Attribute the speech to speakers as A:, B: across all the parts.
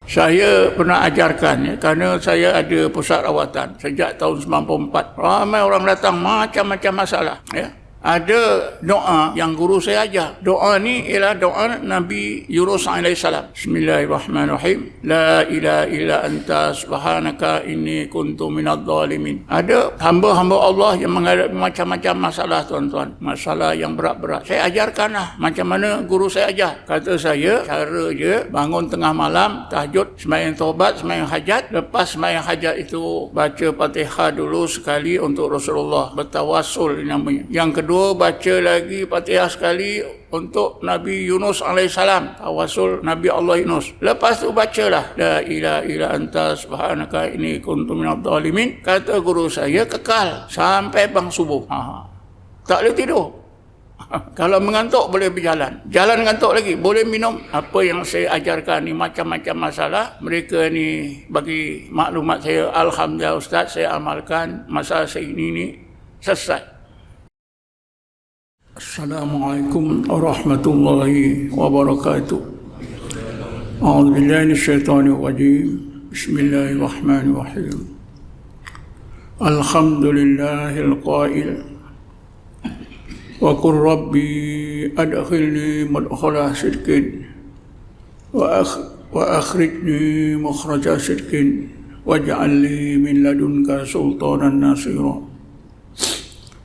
A: Saya pernah ajarkan ya, kerana saya ada pusat rawatan sejak tahun 94. Ramai orang datang macam-macam masalah ya. Ada doa yang guru saya ajar. Doa ni ialah doa Nabi Yunus AS. Bismillahirrahmanirrahim. La ilaha illa anta subhanaka inni kuntu minadh dhalimin. Ada hamba-hamba Allah yang menghadapi macam-macam masalah, tuan-tuan. Masalah yang berat-berat. Saya ajarkanlah macam mana guru saya ajar. Kata saya, cara je bangun tengah malam, tahajud, sembahyang taubat, sembahyang hajat. Lepas sembahyang hajat itu baca Fatihah dulu sekali untuk Rasulullah. Bertawassul namanya. Yang kedua, baca lagi Fatihah sekali untuk Nabi Yunus AS. Tawasul Nabi Allah Yunus. Lepas tu bacalah La ilaha illa anta subhanaka inni kuntu minadh dhalimin. Kata guru saya, kekal sampai bang subuh. Tak boleh tidur. Kalau mengantuk boleh berjalan. Jalan ngantuk lagi, boleh minum. Apa yang saya ajarkan ni macam-macam masalah. Mereka ni bagi maklumat saya, alhamdulillah Ustaz, saya amalkan. Masalah saya ini ni selesai. Assalamualaikum warahmatullahi wabarakatuh. A'udzu billahi minasyaitonir rajim. Bismillahirrahmanirrahim. Alhamdulillahil qail wa qur rabbi adkhilni mudkhala sidqin wa akhrijni mukhraja sidqin waj'al li min ladunka sultanan nasira.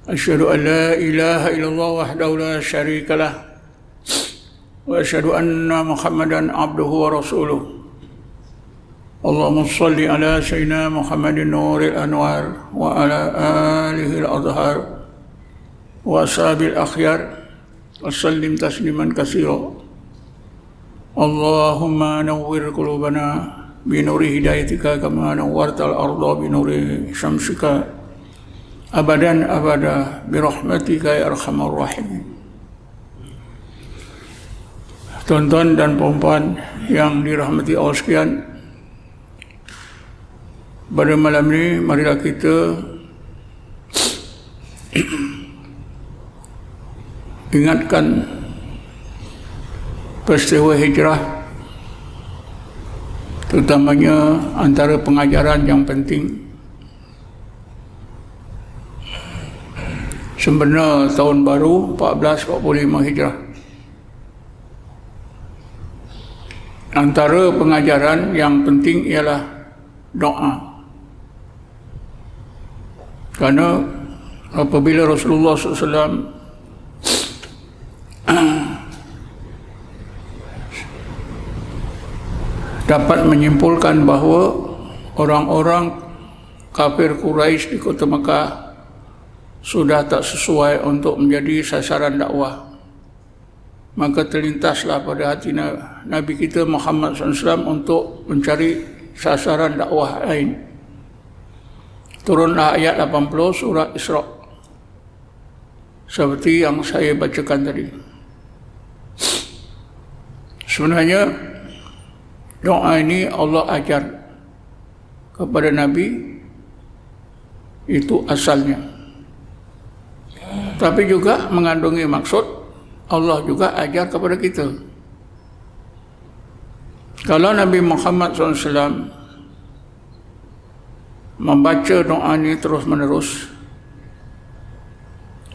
A: Asyhadu an la ilaha illallah wahdahu la syarika lah wa asyhadu anna Muhammadan abduhu wa rasuluh. Allahumma salli ala sayyidina Muhammadin nuril anwar wa ala alihi al-azhar wa ashabil akhyar wa sallim tasliman katsira. Allahumma nawwir qulubana bi nuri hidayatika kama nawwartal arda bi nuri syamsika abadan abada birahmatika ya arhamar rahimin. Tuan-tuan dan puan-puan yang dirahmati Allah sekalian, pada malam ini marilah kita ingatkan peristiwa hijrah, terutamanya antara pengajaran yang penting. Sebenar tahun baru 1445 Hijrah. Antara pengajaran yang penting ialah doa. Kerana apabila Rasulullah SAW dapat menyimpulkan bahawa orang-orang kafir Quraisy di kota Mekah sudah tak sesuai untuk menjadi sasaran dakwah, maka terlintaslah pada hati Nabi kita Muhammad SAW untuk mencari sasaran dakwah lain. Turunlah ayat 80 surah Isra seperti yang saya bacakan tadi. Sebenarnya doa ini Allah ajar kepada Nabi, itu asalnya. Tapi juga mengandungi maksud Allah juga ajar kepada kita. Kalau Nabi Muhammad SAW membaca doa ini terus menerus,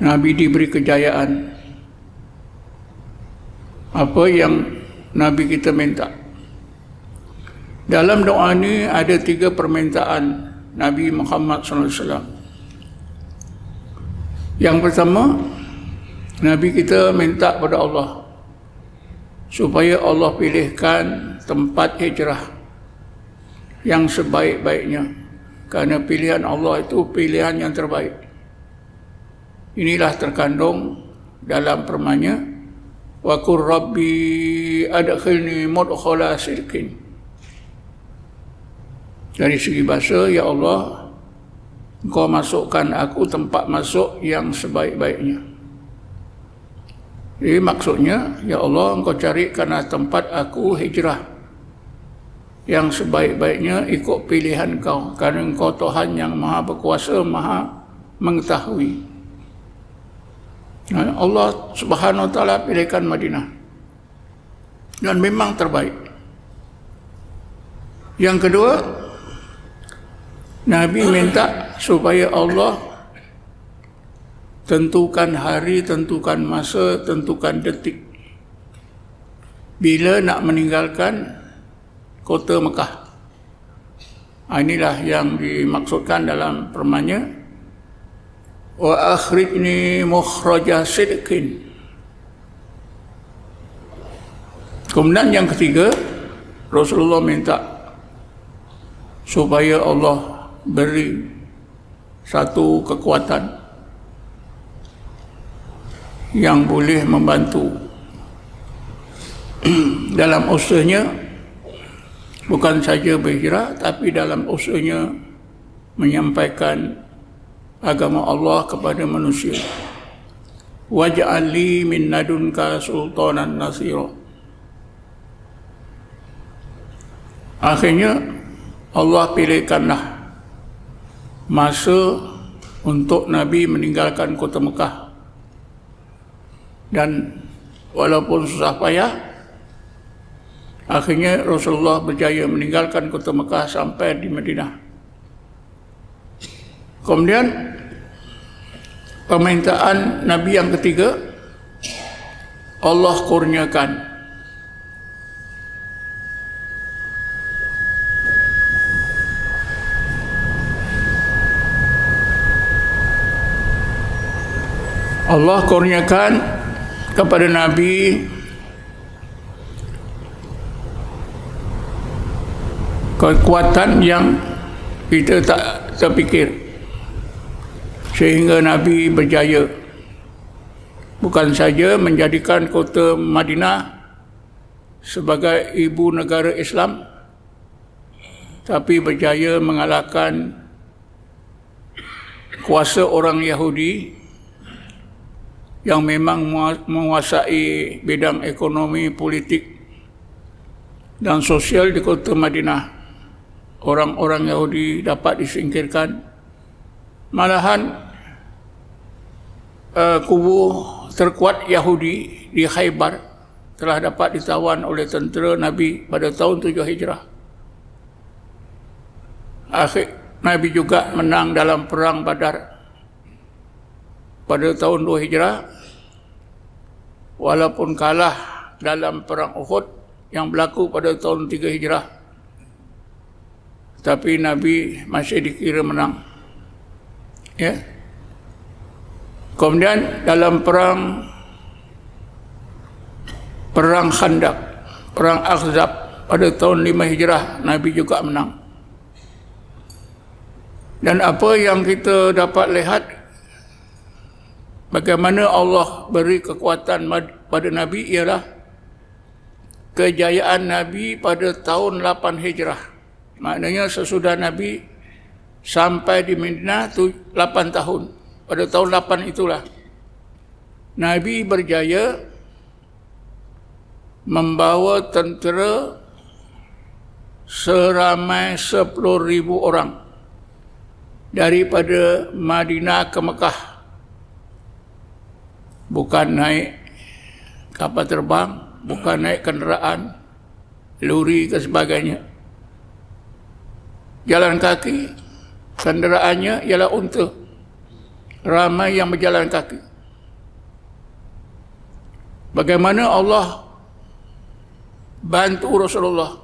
A: Nabi diberi kejayaan. Apa yang Nabi kita minta. Dalam doa ini ada 3 permintaan Nabi Muhammad SAW. Yang pertama, Nabi kita minta pada Allah supaya Allah pilihkan tempat hijrah yang sebaik-baiknya, kerana pilihan Allah itu pilihan yang terbaik. Inilah terkandung dalam firman-Nya, wa qur rabbi adkhilni mudkhala sidqin. Dari segi bahasa, ya Allah, Engkau masukkan aku tempat masuk yang sebaik-baiknya. Jadi maksudnya, ya Allah, Engkau carikanlah tempat aku hijrah yang sebaik-baiknya ikut pilihan Kau, kerana Engkau Tuhan yang maha berkuasa, maha mengetahui. Allah Subhanahu Wa Taala pilihkan Madinah dan memang terbaik. Yang kedua, Nabi minta supaya Allah tentukan hari, tentukan masa, tentukan detik bila nak meninggalkan kota Mekah. Inilah yang dimaksudkan dalam firman-Nya, wa akhrijni mukhraja sidqin. Kemudian yang ketiga, Rasulullah minta supaya Allah beri satu kekuatan yang boleh membantu dalam usahanya, bukan saja berhijrah, tapi dalam usahanya menyampaikan agama Allah kepada manusia. Waj'al li min ladunka sultanan nasira. Akhirnya Allah pilihkanlah masa untuk Nabi meninggalkan kota Mekah. Dan walaupun susah payah, akhirnya Rasulullah berjaya meninggalkan kota Mekah sampai di Madinah. Kemudian permintaan Nabi yang ketiga, Allah kurniakan kepada Nabi kekuatan yang kita tak terfikir, sehingga Nabi berjaya bukan saja menjadikan kota Madinah sebagai ibu negara Islam, tapi berjaya mengalahkan kuasa orang Yahudi yang memang menguasai bidang ekonomi, politik dan sosial di kota Madinah. Orang-orang Yahudi dapat disingkirkan. Malahan kubu terkuat Yahudi di Khaybar telah dapat ditawan oleh tentera Nabi pada tahun 7 Hijrah. Akhir Nabi juga menang dalam perang Badar pada tahun 2 Hijrah, walaupun kalah dalam perang Uhud yang berlaku pada tahun 3 Hijrah, tapi Nabi masih dikira menang. Ya. Kemudian dalam perang Khandaq, perang Ahzab pada tahun 5 Hijrah, Nabi juga menang. Dan apa yang kita dapat lihat, bagaimana Allah beri kekuatan pada Nabi ialah kejayaan Nabi pada tahun 8 Hijrah. Maknanya sesudah Nabi sampai di Madinah 8 tahun. Pada tahun 8 itulah Nabi berjaya membawa tentera seramai 10.000 orang daripada Madinah ke Mekah. Bukan naik kapal terbang, bukan naik kenderaan, lori dan sebagainya. Jalan kaki, kenderaannya ialah unta. Ramai yang berjalan kaki. Bagaimana Allah bantu Rasulullah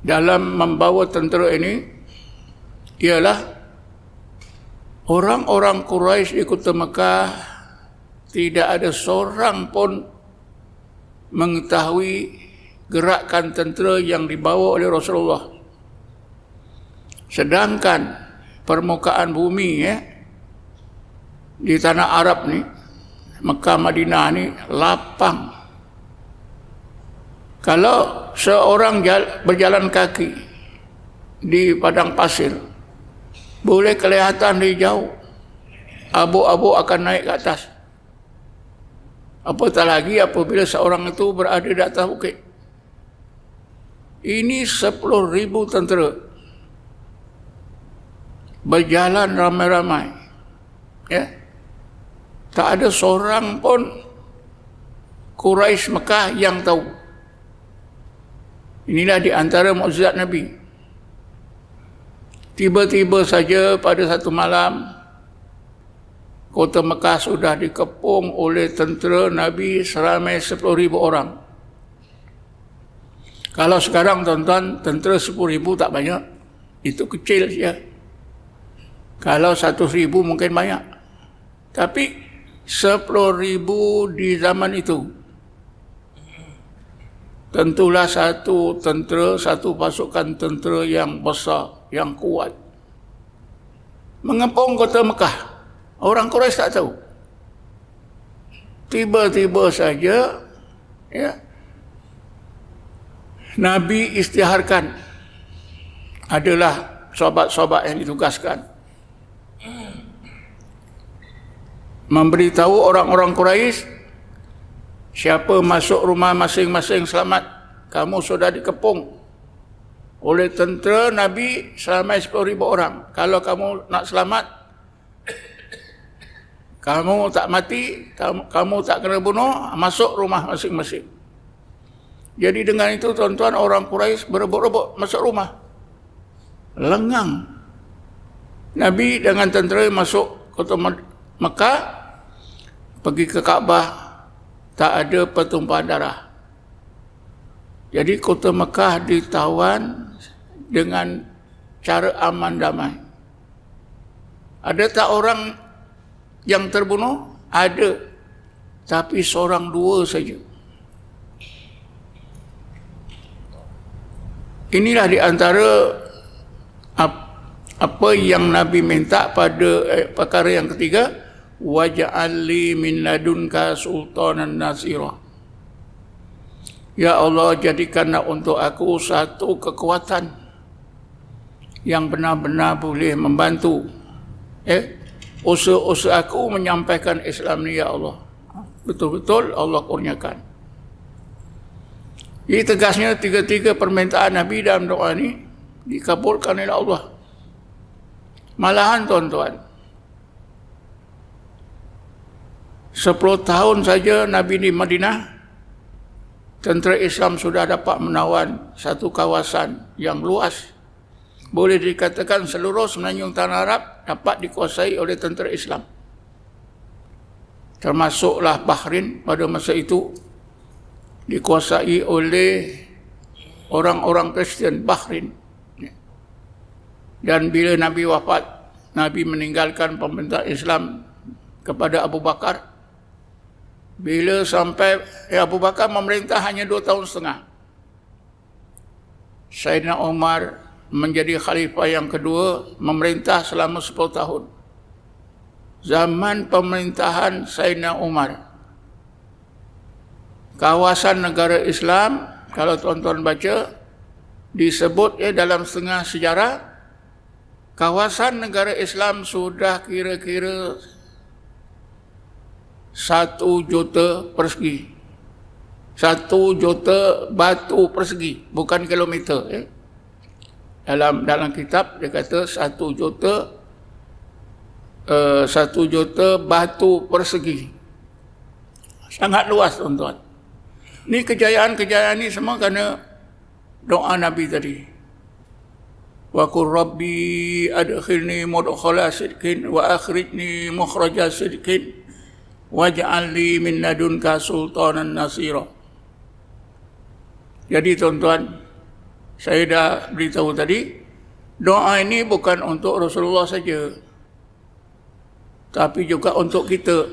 A: dalam membawa tentera ini ialah orang-orang Quraisy di kota Mekah tidak ada seorang pun mengetahui gerakan tentera yang dibawa oleh Rasulullah. Sedangkan permukaan bumi di tanah Arab ni, Mekah Madinah ni lapang. Kalau seorang berjalan kaki di padang pasir, boleh kelihatan dari jauh abu-abu akan naik ke atas. Apatah lagi apabila seorang itu berada di atas bukit. Ini 10.000 tentera berjalan ramai-ramai. Ya. Tak ada seorang pun Quraisy Mekah yang tahu. Inilah di antara mukjizat Nabi. Tiba-tiba saja pada satu malam, kota Mekah sudah dikepung oleh tentera Nabi seramai 10,000 orang. Kalau sekarang tuan-tuan, tentera 10,000 tak banyak. Itu kecil saja. Kalau 100,000 mungkin banyak. Tapi 10,000 di zaman itu, tentulah satu tentera, satu pasukan tentera yang besar, yang kuat. Mengepung kota Mekah. Orang Quraisy tak tahu. Tiba-tiba saja, ya, Nabi isytiharkan, adalah sahabat-sahabat yang ditugaskan, memberitahu orang-orang Quraisy, siapa masuk rumah masing-masing selamat, kamu sudah dikepung oleh tentera Nabi seramai 10,000 orang. Kalau kamu nak selamat, kamu tak mati, kamu tak kena bunuh, masuk rumah masing-masing. Jadi dengan itu tuan-tuan, orang Quraisy berebut-rebut masuk rumah. Lengang. Nabi dengan tentera masuk kota Mekah, pergi ke Kaabah, tak ada pertumpahan darah. Jadi kota Mekah ditawan dengan cara aman damai. Ada tak orang yang terbunuh? Ada. Tapi seorang dua saja. Inilah di antara apa yang Nabi minta pada perkara yang ketiga, waj'al li min ladunka sultanan nasira. Ya Allah, jadikanlah untuk aku satu kekuatan yang benar-benar boleh membantu usaha-usaha aku menyampaikan Islam ni, ya Allah. Betul-betul Allah kurniakan. Jadi tegasnya tiga-tiga permintaan Nabi dalam doa ini dikabulkan oleh Allah. Malahan tuan-tuan, 10 tahun saja Nabi di Madinah, tentera Islam sudah dapat menawan satu kawasan yang luas. Boleh dikatakan seluruh semenanjung tanah Arab dapat dikuasai oleh tentera Islam. Termasuklah Bahrain pada masa itu dikuasai oleh orang-orang Kristian Bahrain. Dan bila Nabi wafat, Nabi meninggalkan pemerintahan Islam kepada Abu Bakar. Bila sampai Abu Bakar memerintah hanya 2 tahun setengah. Sayyidina Umar menjadi khalifah yang kedua, memerintah selama 10 tahun. Zaman pemerintahan Sayyidina Umar, kawasan negara Islam, kalau tuan-tuan baca, disebut dalam setengah sejarah, kawasan negara Islam sudah kira-kira 1 juta persegi. 1 juta batu persegi, bukan kilometer. Dalam kitab dia kata 1 juta batu persegi. Sangat luas tuan-tuan. Ni kejayaan-kejayaan ni semua kerana doa Nabi tadi. Wa qur rabbi adkhilni mudkhala sidqin wa akhrijni mukhraja sidqin waj'al li min ladunka sultanan nasira. Jadi tuan-tuan, saya dah beritahu tadi, doa ini bukan untuk Rasulullah saja, tapi juga untuk kita,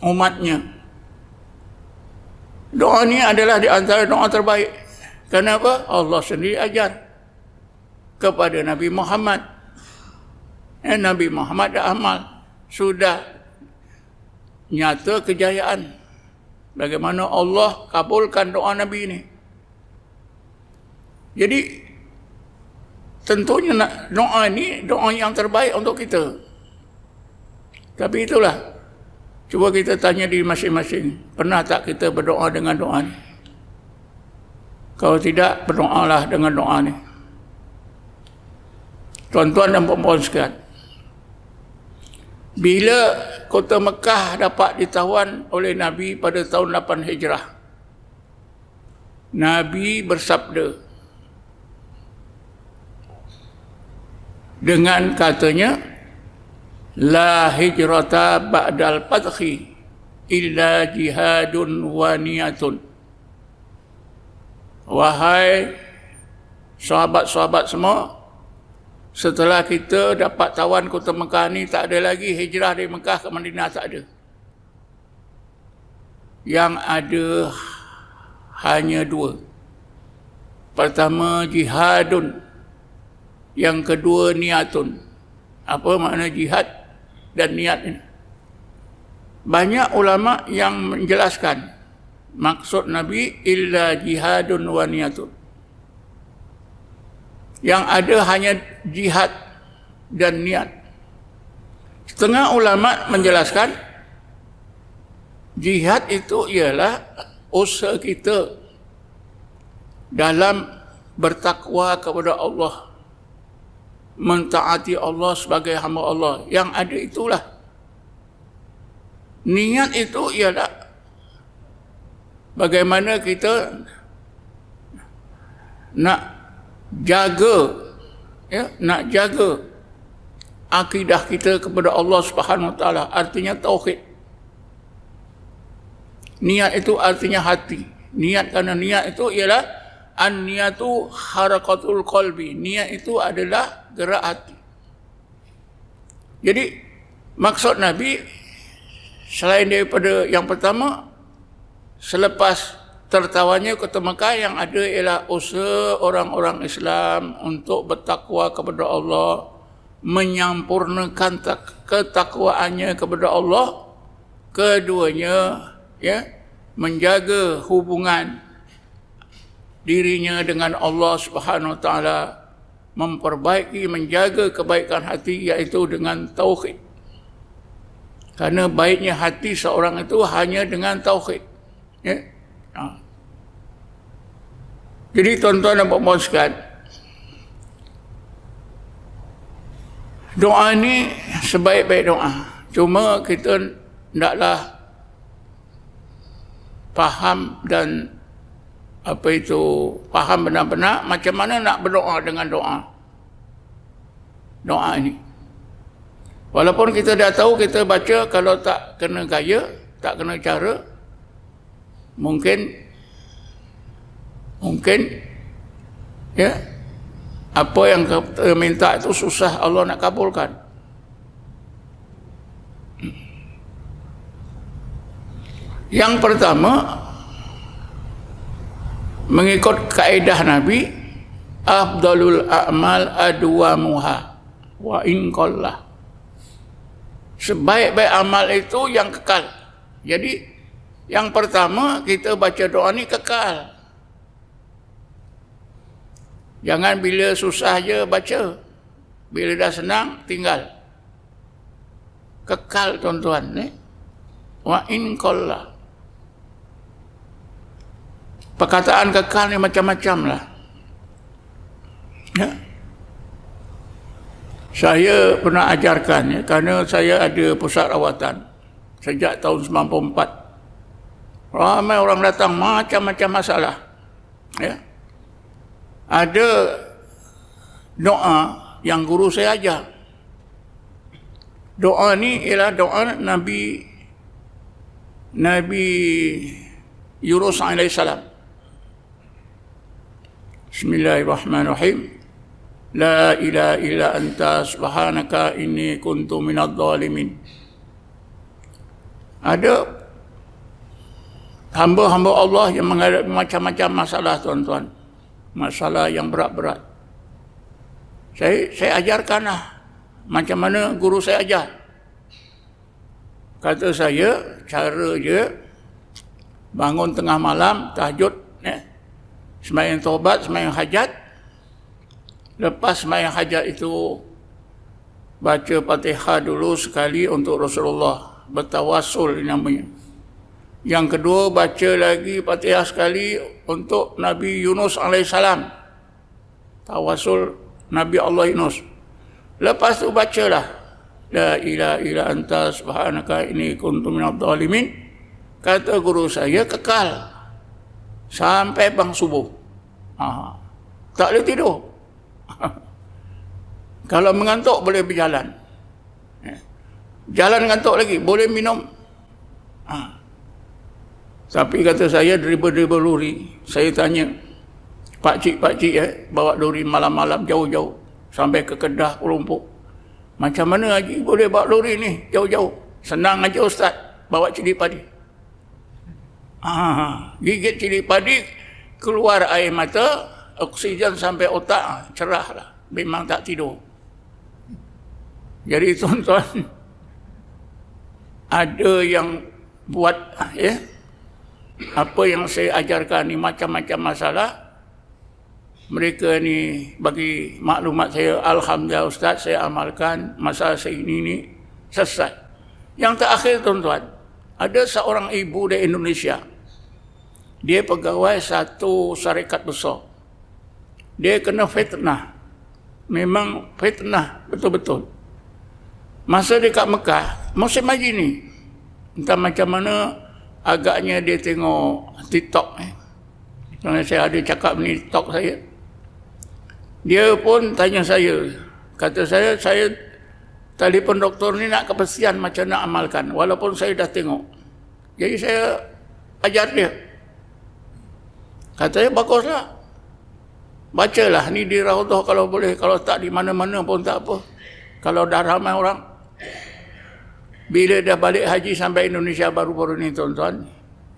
A: umatnya. Doa ini adalah di antara doa terbaik. Kenapa? Allah sendiri ajar kepada Nabi Muhammad. Nabi Muhammad dah amal. Sudah nyata kejayaan. Bagaimana Allah kabulkan doa Nabi ini. Jadi, tentunya doa ini doa yang terbaik untuk kita. Tapi itulah, cuba kita tanya diri masing-masing, pernah tak kita berdoa dengan doa ini? Kalau tidak, berdoalah dengan doa ini. Tuan-tuan dan puan-puan sekalian, bila kota Mekah dapat ditawan oleh Nabi pada tahun 8 Hijrah, Nabi bersabda dengan katanya, la hijrata ba'dal fathi illa jihadun wa niyatun. Wahai sahabat-sahabat semua, setelah kita dapat tawan kota Mekah ni, tak ada lagi hijrah dari Mekah ke Madinah, tak ada. Yang ada hanya dua. Pertama jihadun, yang kedua niatun. Apa makna jihad dan niat ini? Banyak ulama yang menjelaskan maksud Nabi illa jihadun wa niatun. Yang ada hanya jihad dan niat. Setengah ulama menjelaskan jihad itu ialah usaha kita dalam bertakwa kepada Allah, mentaati Allah sebagai hamba Allah. Yang ada itulah. Niat itu ialah bagaimana kita nak jaga, nak jaga akidah kita kepada Allah Subhanahu Wa Taala, artinya tauhid. Niat itu artinya hati. Niat, kerana niat itu ialah an-niyatu harakatul qalbi. Niat itu adalah gerak hati. Jadi maksud Nabi selain daripada yang pertama, selepas tertawanya kota Mekah, yang ada ialah usaha orang-orang Islam untuk bertakwa kepada Allah, menyempurnakan ketakwaannya kepada Allah. Keduanya menjaga hubungan dirinya dengan Allah Subhanahu Wa Taala, memperbaiki, menjaga kebaikan hati, iaitu dengan tauhid. Karena baiknya hati seorang itu hanya dengan tauhid. Jadi tuan-tuan dan puan-puan sekalian, doa ni sebaik-baik doa. Cuma kita hendaklah faham dan faham benar-benar macam mana nak berdoa dengan doa ini. Walaupun kita dah tahu, kita baca, kalau tak kena gaya, tak kena cara, mungkin apa yang kita minta itu susah Allah nak kabulkan. Yang pertama, mengikut kaedah Nabi, afdalul a'mal adwamuha wa in qallah. Sebaik-baik amal itu yang kekal. Jadi yang pertama, kita baca doa ni kekal. Jangan bila susah je baca, bila dah senang tinggal. Kekal tuan-tuan ni. Wa in qallah. Perkataan kekal ni macam-macam lah. Saya pernah ajarkan, kerana saya ada pusat rawatan sejak tahun 94. Ramai orang datang macam-macam masalah. Ada doa yang guru saya ajar. Doa ni ialah doa Nabi Yunus alaihissalam. Bismillahirrahmanirrahim. La ilaha illa anta subhanaka inni kuntu minadh dhalimin. Ada hamba-hamba Allah yang menghadapi macam-macam masalah, tuan-tuan. Masalah yang berat-berat. Saya ajarkanlah macam mana guru saya ajar. Kata saya, cara je bangun tengah malam, tahajud, sembahyang taubat, sembahyang hajat. Lepas sembahyang hajat itu, baca Fatihah dulu sekali untuk Rasulullah, bertawassul namanya. Yang kedua, baca lagi Fatihah sekali untuk Nabi Yunus alaihissalam, tawassul Nabi Allah Yunus. Lepas tu bacalah la ilaha illa anta subhanaka inni kuntu minadh dhalimin. Kata guru saya, kekal sampai bang subuh. Tak boleh tidur. Kalau mengantuk boleh berjalan. Jalan ngantuk lagi, boleh minum. Tapi kata saya, driver lori, saya tanya, pakcik, bawa lori malam-malam jauh-jauh sampai ke Kedah, Lumpur. Macam mana Haji boleh bawa lori ni jauh-jauh? Senang aja Ustaz, bawa cili padi. Gigit cili padi, keluar air mata, oksigen sampai otak, cerahlah. Memang tak tidur. Jadi tuan-tuan, ada yang buat apa yang saya ajarkan ni macam-macam masalah. Mereka ni bagi maklumat saya, alhamdulillah Ustaz, saya amalkan masalah saya ini selesai. Yang terakhir tuan-tuan, ada seorang ibu di Indonesia. Dia pegawai satu syarikat besar. Dia kena fitnah. Memang fitnah betul-betul. Masa dekat Mekah, musim haji ni, entah macam mana agaknya dia tengok TikTok. Kerana saya ada cakap ni TikTok saya. Dia pun tanya saya. Kata saya telefon doktor ni nak kepastian macam nak amalkan. Walaupun saya dah tengok. Jadi saya ajar dia. Katanya baguslah. Bacalah ni di Raudhah kalau boleh. Kalau tak di mana-mana pun tak apa. Kalau dah ramai orang. Bila dah balik haji sampai Indonesia baru-baru ni tuan-tuan.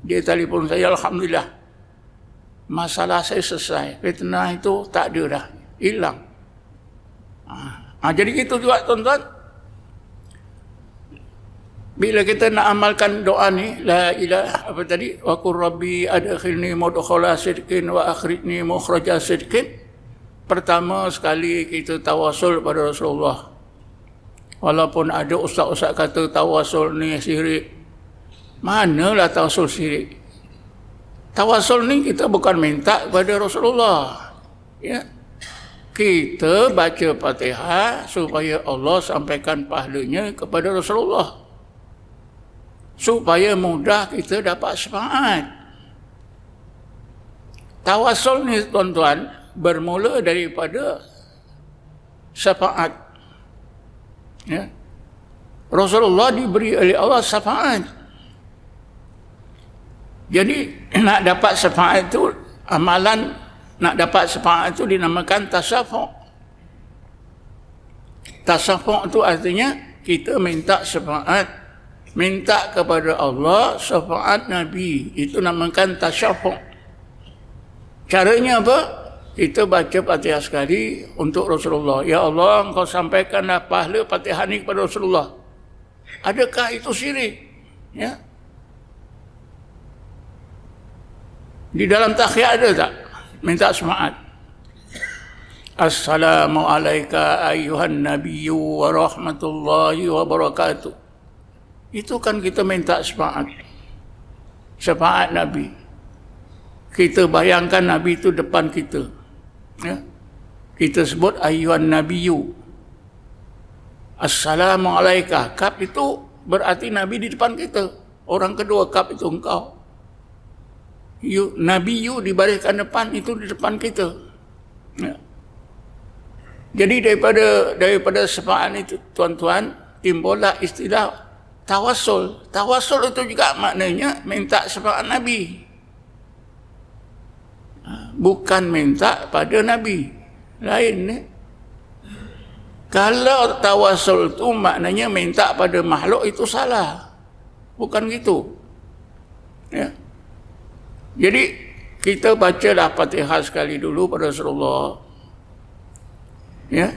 A: Dia telefon saya, alhamdulillah. Masalah saya selesai. Fitnah itu tak ada dah. Hilang. Jadi gitu juga tuan-tuan. Bila kita nak amalkan doa ni, la ilaha apa tadi, wa qur rabbi adkhilni mudkhala sidqin wa akhrijni mukhraja sidqin. Pertama sekali kita tawasul pada Rasulullah. Walaupun ada ustaz-ustaz kata tawasul ni syirik. Manalah tawasul syirik? Tawasul ni kita bukan minta kepada Rasulullah. Ya. Kita baca Fatihah supaya Allah sampaikan pahalanya kepada Rasulullah. Supaya mudah kita dapat syafaat. Tawasul ni tuan-tuan bermula daripada syafaat. Ya. Rasulullah diberi oleh Allah syafaat. Jadi nak dapat syafaat itu, amalan nak dapat syafaat itu dinamakan tasyafu'. Tasyafu' itu artinya kita minta syafaat, minta kepada Allah syafaat Nabi. Itu namakan tasyafu'. Caranya apa? Kita baca Fatihah sekali untuk Rasulullah. Ya Allah, Engkau sampaikanlah pahala Fatihah ini kepada Rasulullah. Adakah itu syirik? Ya. Di dalam tahiyat ada tak? Minta syafaat. Assalamualaikum ayuhan nabiyyu wa rahmatullahi wa barakatuh. Itu kan kita minta syafaat. Syafaat Nabi. Kita bayangkan Nabi itu depan kita. Ya. Kita sebut ayuhan nabiyyu. Assalamualaikum. Kap itu berarti Nabi di depan kita. Orang kedua kap itu engkau. Nabi dibariskan depan, itu di depan kita. Ya. Jadi daripada syafaat itu tuan-tuan timbullah istilah tawasul. Tawasul itu juga maknanya minta syafaat Nabi. Bukan minta pada Nabi. Lain ni. Kalau tawasul itu maknanya minta pada makhluk, itu salah. Bukan gitu. Ya. Jadi kita bacalah Fatihah sekali dulu pada Rasulullah. Ya.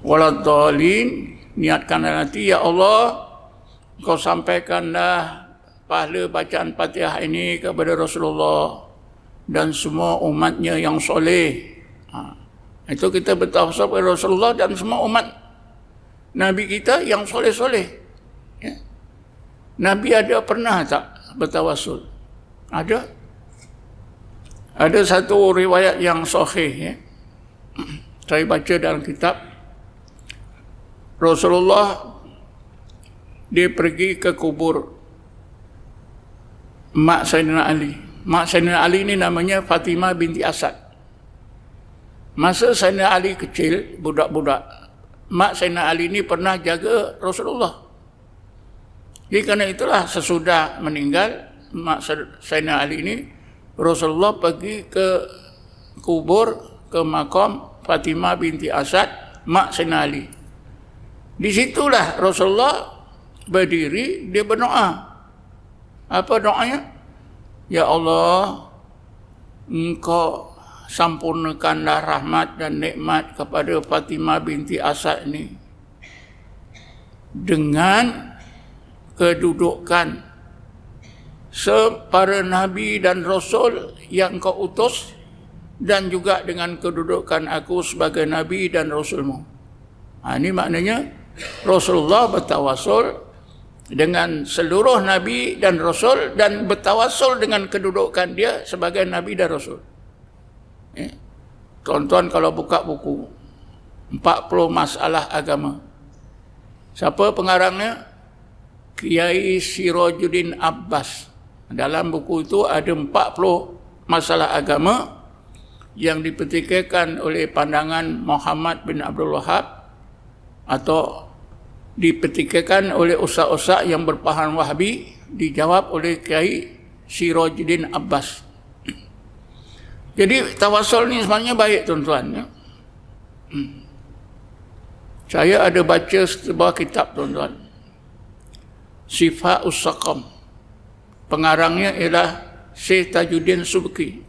A: Waladhdallin, niatkanlah nanti, ya Allah, Kau sampaikanlah pahala bacaan Fatihah ini kepada Rasulullah dan semua umatnya yang soleh. Itu kita bertawasul kepada Rasulullah dan semua umat Nabi kita yang soleh-soleh. Ya. Nabi ada pernah tak bertawasul? Ada. Ada satu riwayat yang sahih, ya. Saya baca dalam kitab. Rasulullah dia pergi ke kubur mak Sayyidina Ali. mak Sayyidina Ali ni namanya Fatimah binti Asad. Masa Sayyidina Ali kecil, budak-budak, mak Sayyidina Ali ni pernah jaga Rasulullah. Jadi kerana itulah sesudah meninggal mak Sayyidina Ali ni, Rasulullah pergi ke kubur, ke makam Fatimah binti Asad, mak Sayyidina Ali. Di situlah Rasulullah berdiri, dia berdoa. Apa doanya? Ya Allah, Engkau sampurnakanlah rahmat dan nikmat kepada Fatimah binti Asad ini dengan kedudukan para nabi dan rasul yang Kau utus, dan juga dengan kedudukan aku sebagai nabi dan rasulmu. Ini maknanya Rasulullah bertawasul dengan seluruh nabi dan rasul, dan bertawasul dengan kedudukan dia sebagai nabi dan rasul. Tuan-tuan kalau buka buku 40 masalah agama, siapa pengarangnya? Kiai Sirajuddin Abbas. Dalam buku itu ada 40 masalah agama yang dipetikkan oleh pandangan Muhammad bin Abdul Wahab, atau dipetikkan oleh ustaz-ustaz yang berpaham Wahabi, dijawab oleh Kiai Sirajuddin Abbas. Jadi tawasul ni sebenarnya baik, tuan-tuan. Ya? Saya ada baca sebuah kitab, tuan-tuan, Shifa'us Saqam. Pengarangnya ialah Syekh Tajuddin Subki.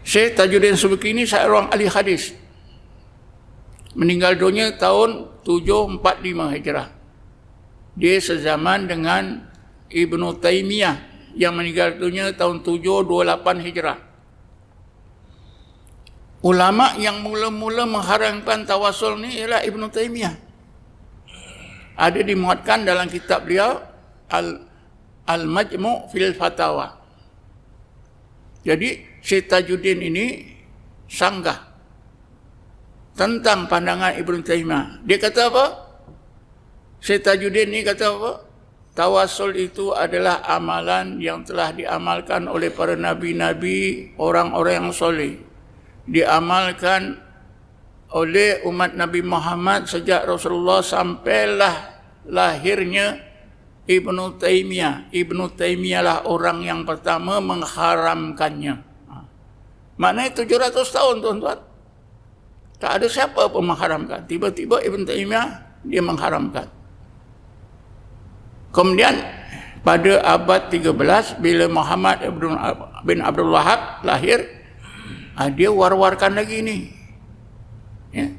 A: Syekh Tajuddin Subki ini seorang ahli hadis. Meninggal dunia tahun 745 Hijrah. Dia sezaman dengan Ibnu Taimiyah yang meninggal dunia tahun 728 Hijrah. Ulama yang mula-mula mengharamkan tawasul ni ialah Ibnu Taimiyah. Ada dimuatkan dalam kitab beliau Al-Majmu' fil Fatawa. Jadi Syekh Tajuddin ini sanggah tentang pandangan Ibnu Taimiyah. Dia kata apa? Syekh Tajuddin ni kata apa? Tawasul itu adalah amalan yang telah diamalkan oleh para nabi-nabi, orang-orang yang soleh. Diamalkan oleh umat Nabi Muhammad sejak Rasulullah sampailah lahirnya Ibnu Taimiyah. Ibnu Taimiyah lah orang yang pertama mengharamkannya. Maknanya 700 tahun, tuan-tuan. Tak ada siapa pun mengharamkan. Tiba-tiba Ibn Taimiyah dia mengharamkan. Kemudian pada abad 13 bila Muhammad bin Abdul Wahab lahir, dia war-warkan lagi ni. Ya.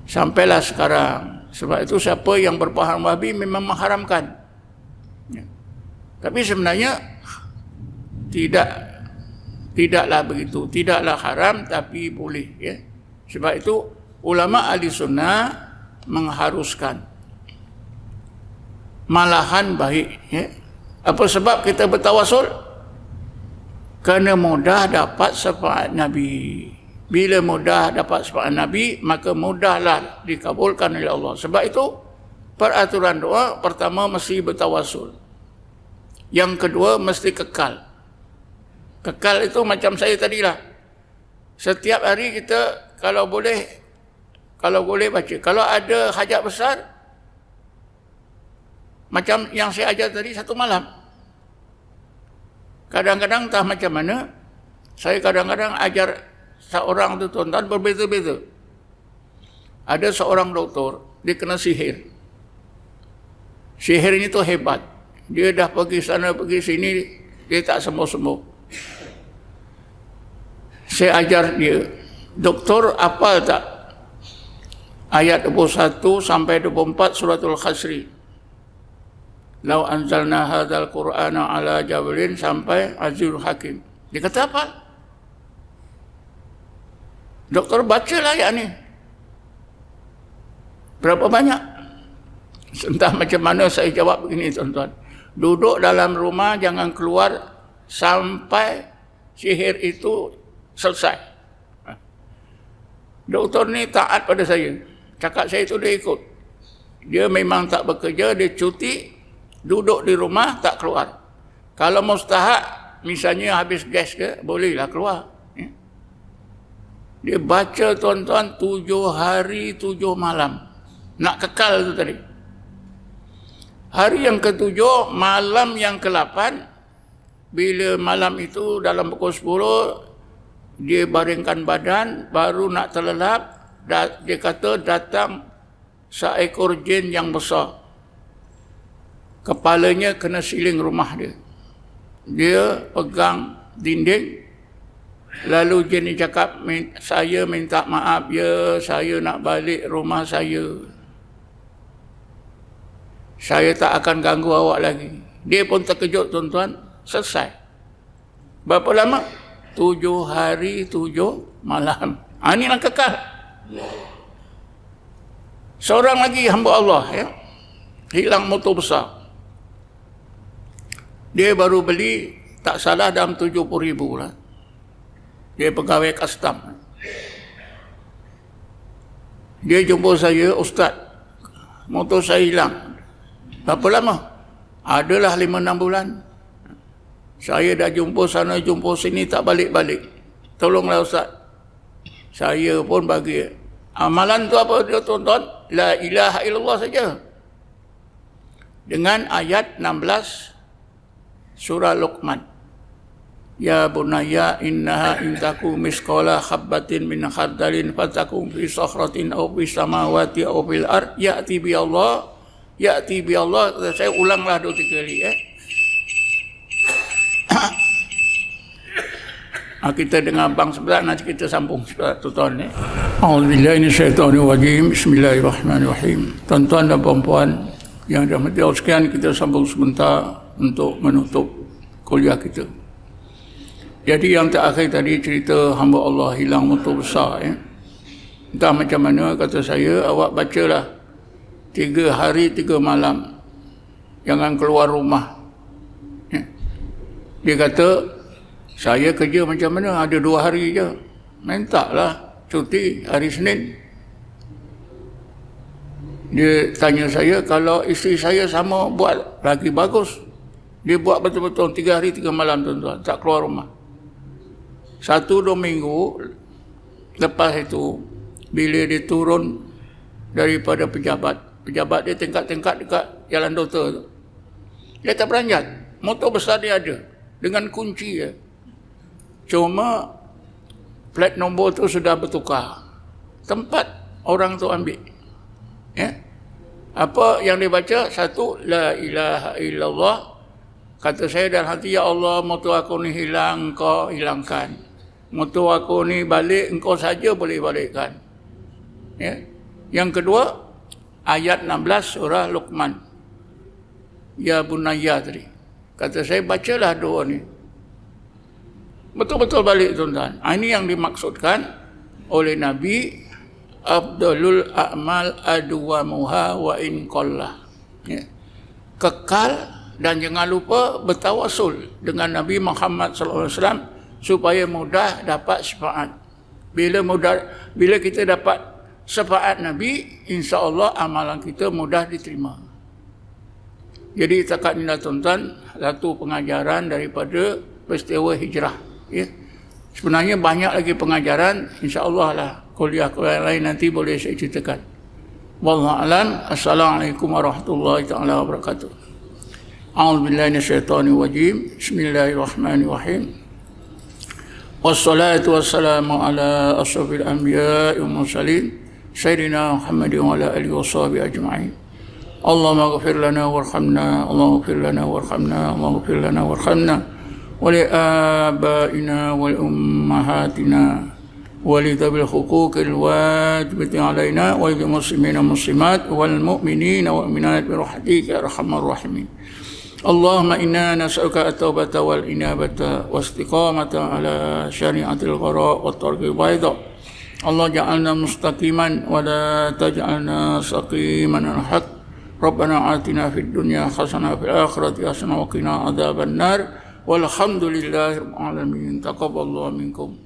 A: Sampailah sekarang. Sebab itu siapa yang berpaham Wahabi memang mengharamkan. Ya. Tapi sebenarnya tidaklah begitu. Tidaklah haram tapi boleh. Ya. Sebab itu ulama ahli sunnah mengharuskan, malahan baik. Ya. Apa sebab kita bertawasul? Kerana mudah dapat syafaat Nabi. Bila mudah dapat syafaat Nabi, maka mudahlah dikabulkan oleh Allah. Sebab itu peraturan doa pertama mesti bertawasul. Yang kedua mesti kekal. Kekal itu macam saya tadilah. Setiap hari kita kalau boleh baca. Kalau ada hajat besar, macam yang saya ajar tadi, satu malam. Kadang-kadang entah macam mana, saya kadang-kadang ajar seorang tu, tuan-tuan, berbeza-beza. Ada seorang doktor, dia kena sihir. Sihir ini tu hebat. Dia dah pergi sana, pergi sini, dia tak sembuh-sembuh. Saya ajar dia, doktor apal tak ayat 21 sampai 24 suratul Khasri. Lau anzalna hadzal Qur'ana ala jabalin sampai Azizul Hakim. Dia kata apa? Doktor bacalah ayat ni. Berapa banyak? Entah macam mana saya jawab begini, tuan-tuan. Duduk dalam rumah, jangan keluar sampai sihir itu selesai. Doktor ni taat pada saya. Cakap saya itu dia ikut. Dia memang tak bekerja, dia cuti, duduk di rumah, tak keluar. Kalau mustahak, misalnya habis gas ke, bolehlah keluar. Ya. Dia baca tuan-tuan 7 hari 7 malam. Nak kekal tu tadi. Hari yang ke-7, malam yang ke-8, bila malam itu dalam pukul 10, dia baringkan badan, baru nak terlelap, dia kata datang seekor jin yang besar. Kepalanya kena siling rumah dia. Dia pegang dinding, lalu jin ni cakap, saya minta maaf ya, saya nak balik rumah saya. Saya tak akan ganggu awak lagi. Dia pun terkejut tuan-tuan, selesai. Berapa lama? 7 hari 7 malam. Inilah kekal. Seorang lagi hamba Allah, ya, hilang motor besar. Dia baru beli, tak salah dalam 70,000 lah. Dia pegawai custom. Dia jumpa saya, Ustaz, motor saya hilang. Berapa lama? Adalah 5-6 bulan. Saya dah jumpa sana, jumpa sini, tak balik-balik. Tolonglah Ustaz. Saya pun bagi. Amalan tu apa dia tuan-tuan? La ilaha illallah saja. Dengan ayat 16 surah Luqman. Ya bunayya innaha intaku misqala habbatin min khardalin fatakum fi sakhratin aw fi samawati aw fil ard ya'ti bi Allah. Ya'ti bi Allah. Saya ulanglah 2-3 kali. Kita dengar bang sebentar, nanti kita sambung tuan-tuan. A'udzubillahi minasyaitonir rajim. Bismillahirrahmanirrahim. Tuan-tuan dan puan-puan yang dirahmati Allah sekalian, kita sambung sebentar untuk menutup kuliah kita. Jadi yang terakhir tadi cerita hamba Allah hilang motor besar. Entah macam mana, kata saya, awak bacalah 3 hari 3 malam, jangan keluar rumah. Dia kata, saya kerja macam mana, ada 2 hari je, mintalah cuti hari Senin. Dia tanya saya, kalau isteri saya sama buat, lagi bagus. Dia buat betul-betul 3 hari 3 malam tuan-tuan, tak keluar rumah. 1-2 minggu lepas itu, bila dia turun daripada pejabat dia tingkat-tingkat dekat Jalan Doktor tu, dia tak beranjat. Motor besar dia ada dengan kunci ya. Cuma plat nombor tu sudah bertukar, tempat orang tu ambil. Ya, apa yang dia baca? 1, la ilaha illallah. Kata saya dalam hati, ya Allah, motor aku ni hilang, engkau hilangkan. Motor aku ni balik, engkau saja boleh balikkan. Ya. Yang kedua, ayat 16 surah Luqman. Ya bunayya tadi. Kata saya, bacalah doa ni. Betul-betul balik tuan-tuan. Ini yang dimaksudkan oleh Nabi, afdalul a'mal adwamuha wa in qallah. Ya. Kekal dan jangan lupa bertawasul dengan Nabi Muhammad SAW supaya mudah dapat syafaat. Bila kita dapat syafaat Nabi, insya-Allah amalan kita mudah diterima. Jadi takat ini tuan-tuan, satu pengajaran daripada peristiwa hijrah. Ya. Sebenarnya banyak lagi pengajaran, insya-Allah lah kuliah-kuliah lain nanti boleh saya ceritakan. Wallahu a'lam. Assalamualaikum warahmatullahi taala wabarakatuh. A'udzubillahi minasyaitonir rajim. Bismillahirrahmanirrahim. Wassalatu wassalamu ala asyrafil anbiya'i wal mursalin sayyidina Muhammadin wa ala alihi washabihi ajma'in. Allahumma ighfir lana warhamna, Allahumma ighfir lana warhamna, Allahumma ighfir lana warhamna wa li abaina wal ummahatina wa li dhabil huquqil wajibati alaina wa lil muslimina muslimat wal mu'minina wal mu'minat bi rahmatika ya arhamar rahimin. Allahumma inna nas'aluka at-taubata wal inabata wastiqamata ala syari'atil ghara wa tarqil bayda. Allah ja'alna mustaqiman wa la taj'alna saqiman al-haq. Rabbana atina fid dunya hasanah fil akhirati hasanah wa qina adzaban nar. Walhamdulillahi rabbil alamin. Taqabbalallahu minkum.